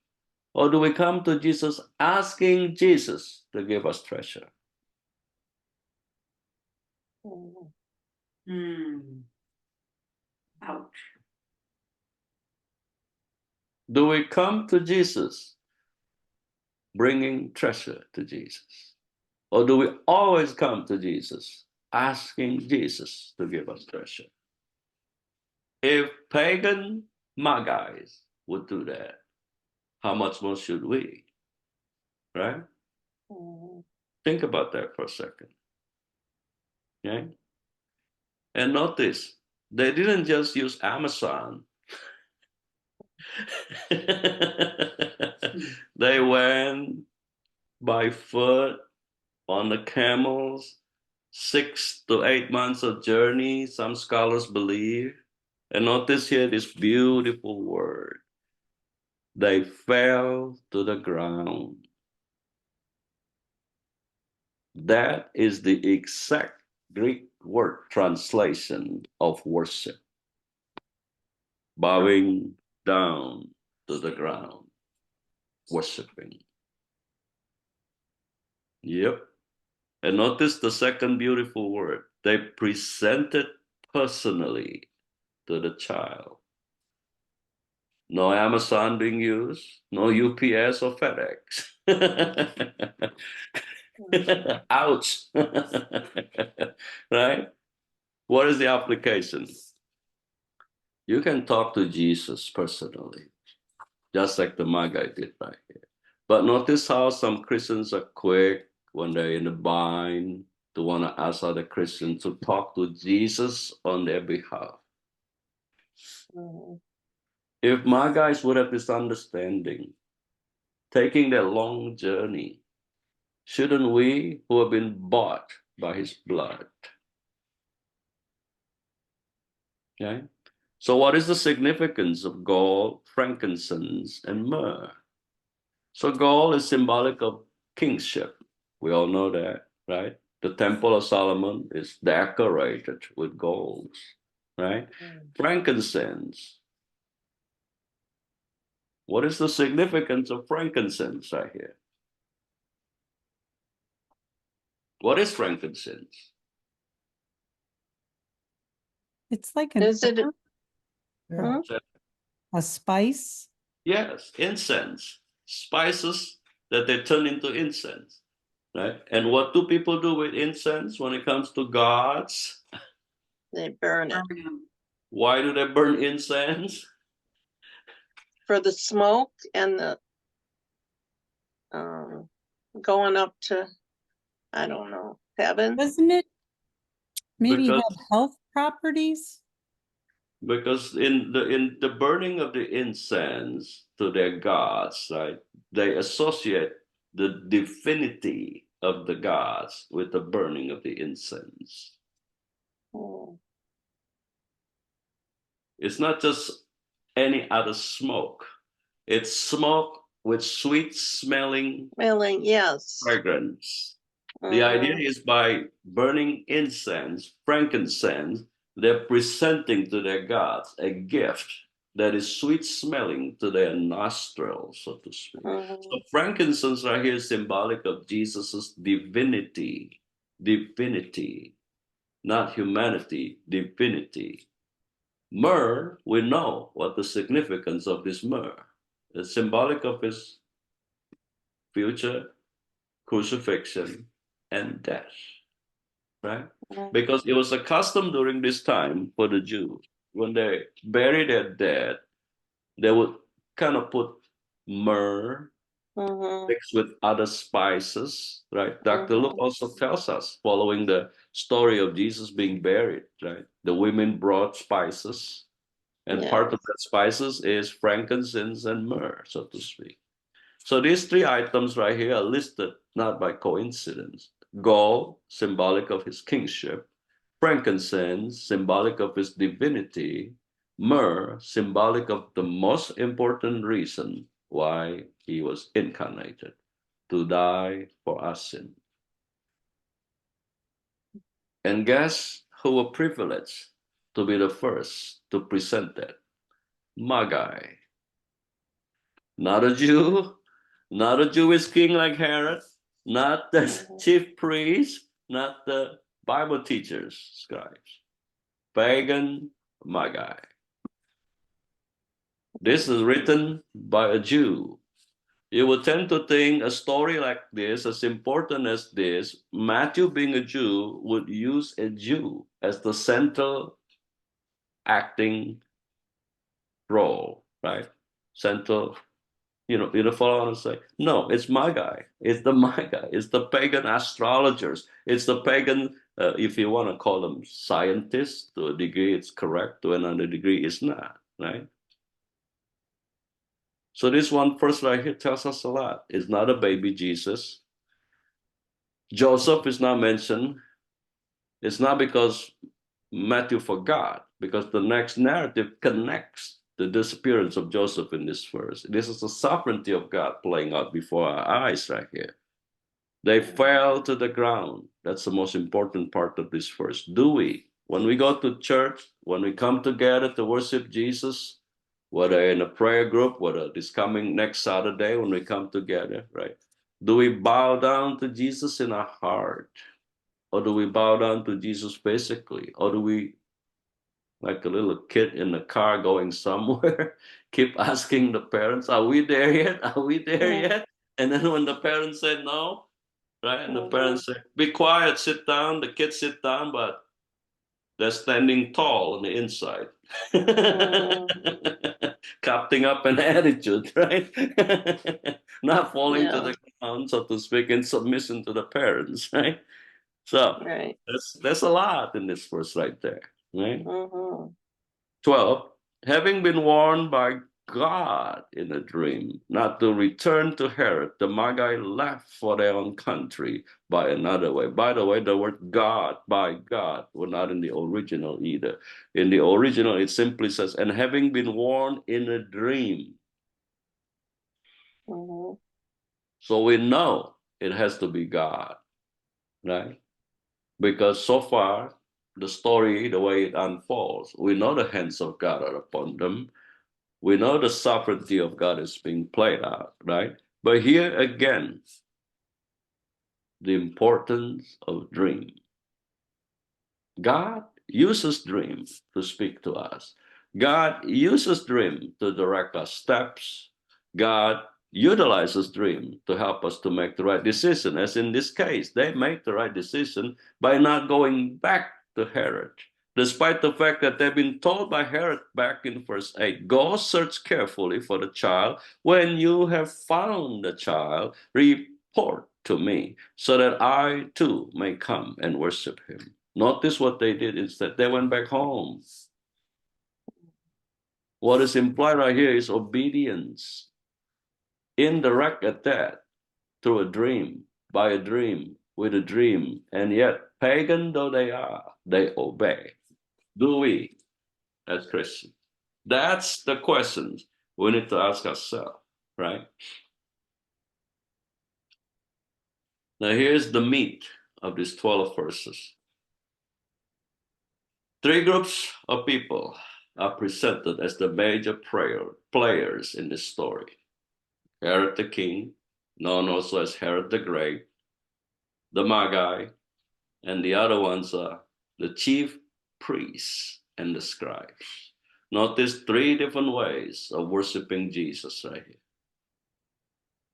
Or do we come to Jesus asking Jesus to give us treasure? Ouch. Do we come to Jesus bringing treasure to Jesus? Or do we always come to Jesus asking Jesus to give us treasure? If pagan Magi would do that, how much more should we? Right? Think about that for a second. Okay? And notice, they didn't just use Amazon. They went by foot on the camels, 6 to 8 months of journey, some scholars believe. And notice here this beautiful word. They fell to the ground. That is the exact Greek word translation of worship. Bowing down to the ground, worshiping. Yep. And notice the second beautiful word. They presented personally to the child. No Amazon being used, no UPS or FedEx. Ouch. Right? What is the application? You can talk to Jesus personally, just like the Magi did right here. But notice how some Christians are quick when they're in a bind to want to ask other Christians to talk to Jesus on their behalf. If Magi would have this understanding, taking that long journey, shouldn't we, who have been bought by his blood? Okay? So what is the significance of gold, frankincense, and myrrh? So gold is symbolic of kingship. We all know that, right? The Temple of Solomon is decorated with gold, right? Frankincense. What is the significance of frankincense right here? What is frankincense? It's like an Is it a- herb, a spice. Yes, incense, spices that they turn into incense, right? And what do people do with incense when it comes to gods? They burn it Why do they burn incense? for the smoke and the going up to, I don't know, heaven. Doesn't it maybe Because- have health properties? Because in the burning of the incense to their gods, right, they associate the divinity of the gods with the burning of the incense. Oh, It's not just any other smoke. It's smoke with sweet smelling smelling, yes. fragrance. The idea is by burning incense, frankincense, they're presenting to their gods a gift that is sweet smelling to their nostrils, so to speak. So frankincense right here is symbolic of Jesus's divinity, not humanity, divinity. Myrrh, we know what the significance of this myrrh. It's symbolic of his future crucifixion and death, right? Because it was a custom during this time for the Jews, when they bury their dead, they would kind of put myrrh mixed with other spices, right? Dr. Luke also tells us, following the story of Jesus being buried, right? The women brought spices, and part of that spices is frankincense and myrrh, so to speak. So these three items right here are listed not by coincidence. Gold, symbolic of his kingship. Frankincense, symbolic of his divinity. Myrrh, symbolic of the most important reason why he was incarnated, to die for our sin. And guess who were privileged to be the first to present that? Magi. Not a Jew, not a Jewish king like Herod, not the chief priest, not the Bible teachers, scribes. Pagan Magi. This is written by a Jew. You would tend to think a story like this, as important as this, Matthew being a Jew, would use a Jew as the central acting role, right? Central, you follow what I'm saying? No, it's Magi. It's the Magi. It's the pagan astrologers. It's the pagan, if you want to call them scientists, to a degree it's correct, to another degree it's not, right? So this one first right here tells us a lot. It's not a baby Jesus. Joseph is not mentioned. It's not because Matthew forgot, because the next narrative connects the disappearance of Joseph in this verse. This is the sovereignty of God playing out before our eyes right here. They fell to the ground. That's the most important part of this verse. Do we, when we go to church, when we come together to worship Jesus, whether in a prayer group, whether this coming next Saturday when we come together, right? Do we bow down to Jesus in our heart? Or do we bow down to Jesus physically? Or do we, like a little kid in the car going somewhere, keep asking the parents, are we there yet? Are we there yet? And then when the parents say no, right? And the parents say, be quiet, sit down. The kids sit down, but they're standing tall on the inside. Capting up an attitude, right? Not falling to the ground, so to speak, in submission to the parents, right? So there's a lot in this verse right there, right? 12, having been warned by God in a dream not to return to Herod, the Magi left for their own country by another way. By the way, the word God, by God, were not in the original either. In the original, it simply says, and having been warned in a dream. So we know it has to be God, right? Because so far, the story, the way it unfolds, we know the hands of God are upon them. We know the sovereignty of God is being played out, right? But here again, the importance of dream. God uses dreams to speak to us. God uses dream to direct our steps. God utilizes dream to help us to make the right decision. As in this case, they made the right decision by not going back to Herod, despite the fact that they've been told by Herod back in verse 8, go search carefully for the child. When you have found the child, report to me so that I too may come and worship him. Notice what they did instead. They went back home. What is implied right here is obedience. Indirect at that, through a dream, by a dream, with a dream, and yet pagan though they are, they obey. Do we, as Christians? That's the questions we need to ask ourselves, right? Now here's the meat of these 12 verses. Three groups of people are presented as the major players in this story. Herod the king, known also as Herod the Great, the Magi, and the other ones are the chief priests and the scribes. Notice three different ways of worshiping Jesus right here.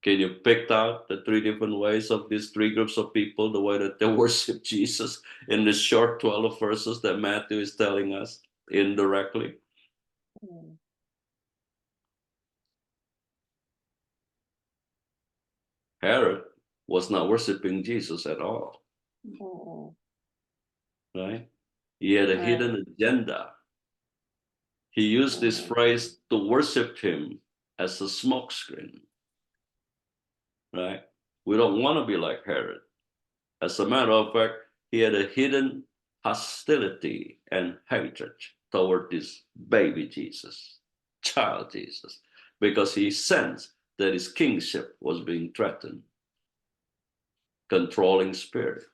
Can you pick out the three different ways of these three groups of people, the way that they worship Jesus in this short 12 verses that Matthew is telling us indirectly? Herod was not worshiping Jesus at all. Right? He had a hidden agenda. He used this phrase to worship him as a smokescreen. right? We don't want to be like Herod. As a matter of fact, he had a hidden hostility and hatred toward this baby Jesus, child Jesus, because he sensed that his kingship was being threatened. Controlling spirit,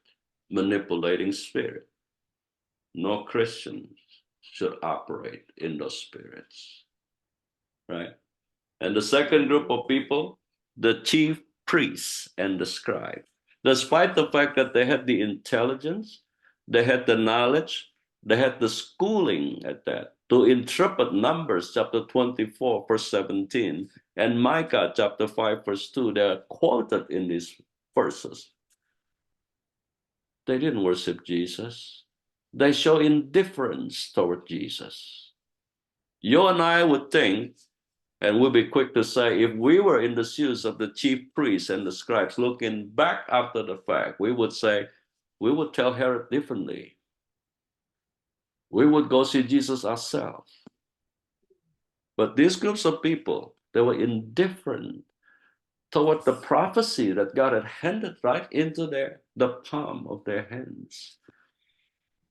manipulating spirit. No Christians should operate in those spirits, right? And the second group of people, the chief priests and the scribes. Despite the fact that they had the intelligence, they had the knowledge, they had the schooling at that to interpret Numbers chapter 24, verse 17, and Micah chapter 5, verse 2, they're quoted in these verses. They didn't worship Jesus. They show indifference toward Jesus. You and I would think, and we'll be quick to say, if we were in the shoes of the chief priests and the scribes, looking back after the fact, we would say, we would tell Herod differently. We would go see Jesus ourselves. But these groups of people, they were indifferent toward the prophecy that God had handed right into the palm of their hands.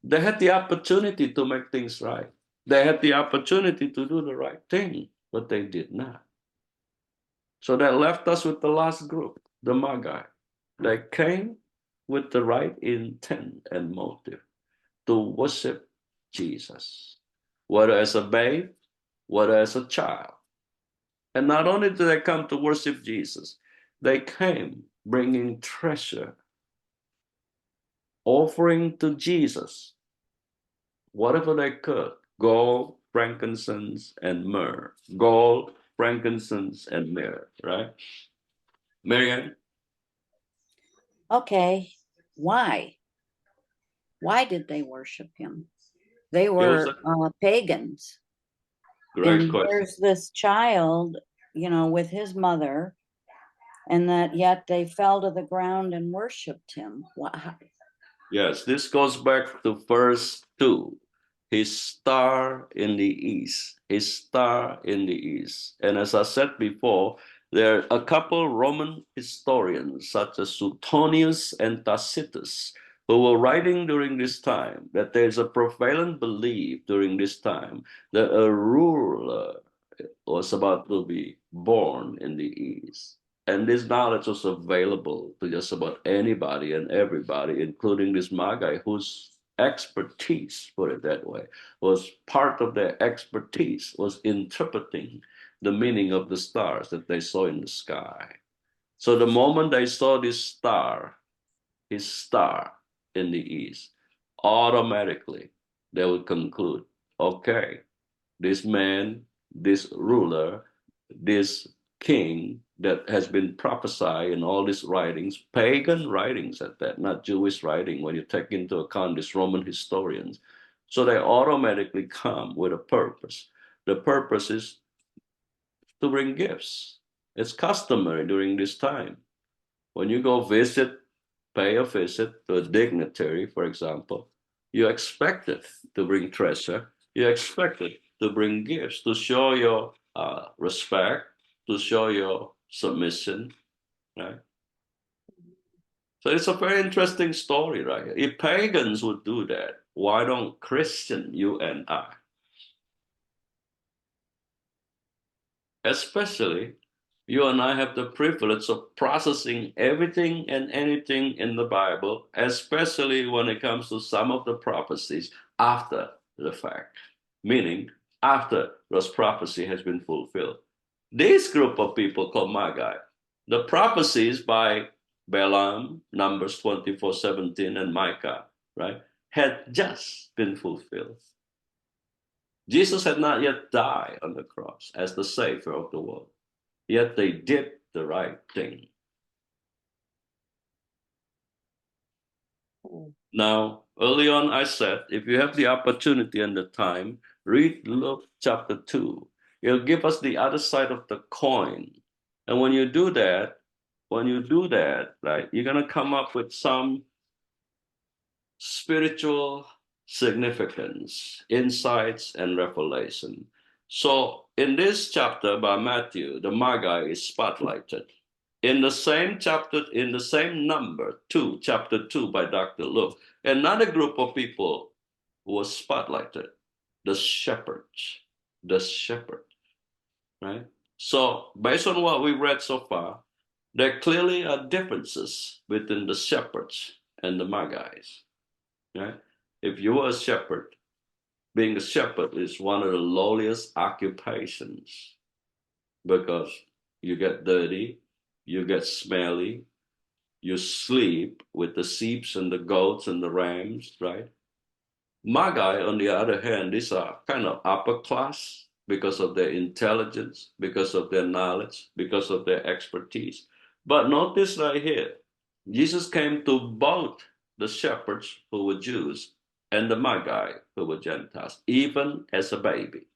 They had the opportunity to make things right. They had the opportunity to do the right thing, but they did not. So that left us with the last group, the Magi. They came with the right intent and motive to worship Jesus, whether as a babe, whether as a child. And not only did they come to worship Jesus, they came bringing treasure, offering to Jesus whatever they could: gold, frankincense, and myrrh. Gold, frankincense, and myrrh, right? Marianne? Okay, why? Why did they worship him? They was were pagans. Great And question. here's this child, with his mother, and that yet they fell to the ground and worshiped him. Why? Yes, this goes back to verse 2. His star in the east. His star in the east. And as I said before, there are a couple Roman historians, such as Suetonius and Tacitus, who were writing during this time that there's a prevalent belief during this time that a ruler was about to be born in the east. And this knowledge was available to just about anybody and everybody, including this Magi, whose expertise, put it that way, was part of their expertise, was interpreting the meaning of the stars that they saw in the sky. So the moment they saw this star, his star in the east, automatically they would conclude, okay, this man, this ruler, this king that has been prophesied in all these writings, pagan writings at that, not Jewish writing, when you take into account these Roman historians. So they automatically come with a purpose. The purpose is to bring gifts. It's customary during this time. When you go pay a visit to a dignitary, for example, you expect it to bring treasure. You expect it to bring gifts, to show your respect, to show your submission, right? So it's a very interesting story, right? If pagans would do that, why don't Christians, you and I? Especially, you and I have the privilege of processing everything and anything in the Bible, especially when it comes to some of the prophecies after the fact, meaning after those prophecy has been fulfilled. This group of people called Magi, the prophecies by Balaam, Numbers 24:17, and Micah, right, had just been fulfilled. Jesus had not yet died on the cross as the Savior of the world, yet they did the right thing. Now, early on, I said, if you have the opportunity and the time, read Luke chapter 2. It'll give us the other side of the coin. And when you do that, right, you're going to come up with some spiritual significance, insights, and revelation. So in this chapter by Matthew, the Magi is spotlighted. in the same chapter, in the same number, 2, chapter 2 by Dr. Luke, another group of people was spotlighted, the shepherds, right? So based on what we read so far, there clearly are differences between the shepherds and the Magi, right? If you were a shepherd, being a shepherd is one of the lowliest occupations because you get dirty, you get smelly, you sleep with the sheep and the goats and the rams, right? Magi, on the other hand, these are kind of upper class because of their intelligence, because of their knowledge, because of their expertise. But notice right here, Jesus came to both the shepherds who were Jews and the Magi who were Gentiles, even as a baby,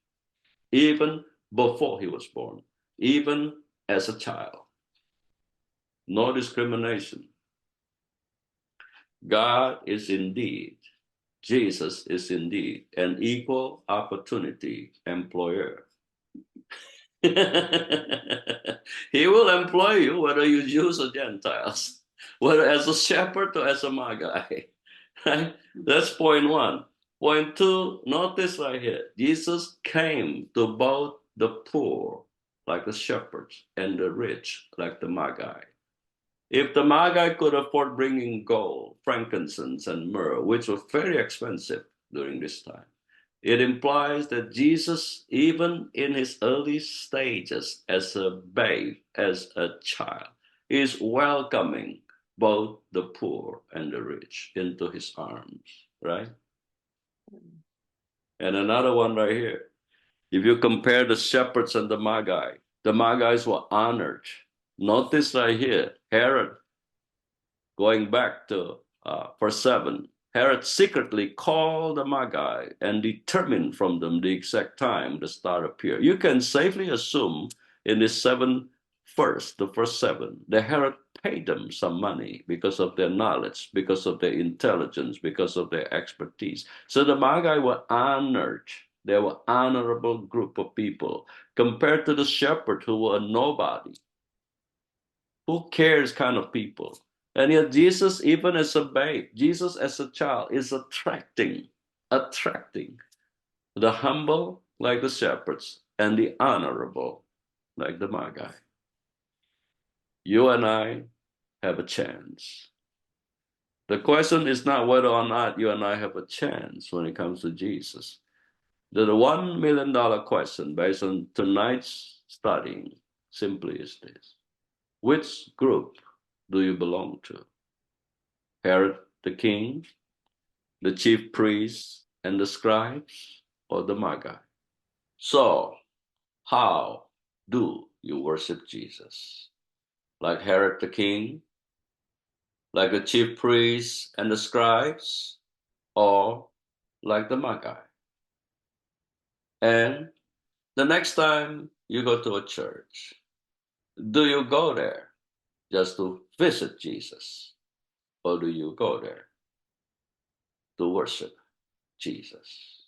even before he was born, even as a child. No discrimination. God is indeed, Jesus is indeed an equal opportunity employer. He will employ you whether you Jews or Gentiles, whether as a shepherd or as a Magi. Right? That's point one. Point two, notice right here, Jesus came to both the poor, like the shepherds, and the rich, like the Magi. If the Magi could afford bringing gold, frankincense, and myrrh, which were very expensive during this time, it implies that Jesus, even in his early stages as a babe, as a child, is welcoming both the poor and the rich into his arms, right? And another one right here. If you compare the shepherds and the Magi were honored. Notice right here, Herod, going back to verse 7, Herod secretly called the Magi and determined from them the exact time the star appeared. You can safely assume in this the first 7, that Herod paid them some money because of their knowledge, because of their intelligence, because of their expertise. So the Magi were honored. They were honorable group of people compared to the shepherd who were a nobody. Who cares kind of people? And yet Jesus, even as a babe, Jesus as a child is attracting the humble like the shepherds and the honorable like the Magi. You and I have a chance. The question is not whether or not you and I have a chance when it comes to Jesus. The $1 million question based on tonight's studying simply is this. Which group do you belong to? Herod the king, the chief priests and the scribes, or the Magi? So, how do you worship Jesus? Like Herod the king, like the chief priests and the scribes, or like the Magi? And the next time you go to a church, do you go there just to visit Jesus? Or do you go there to worship Jesus?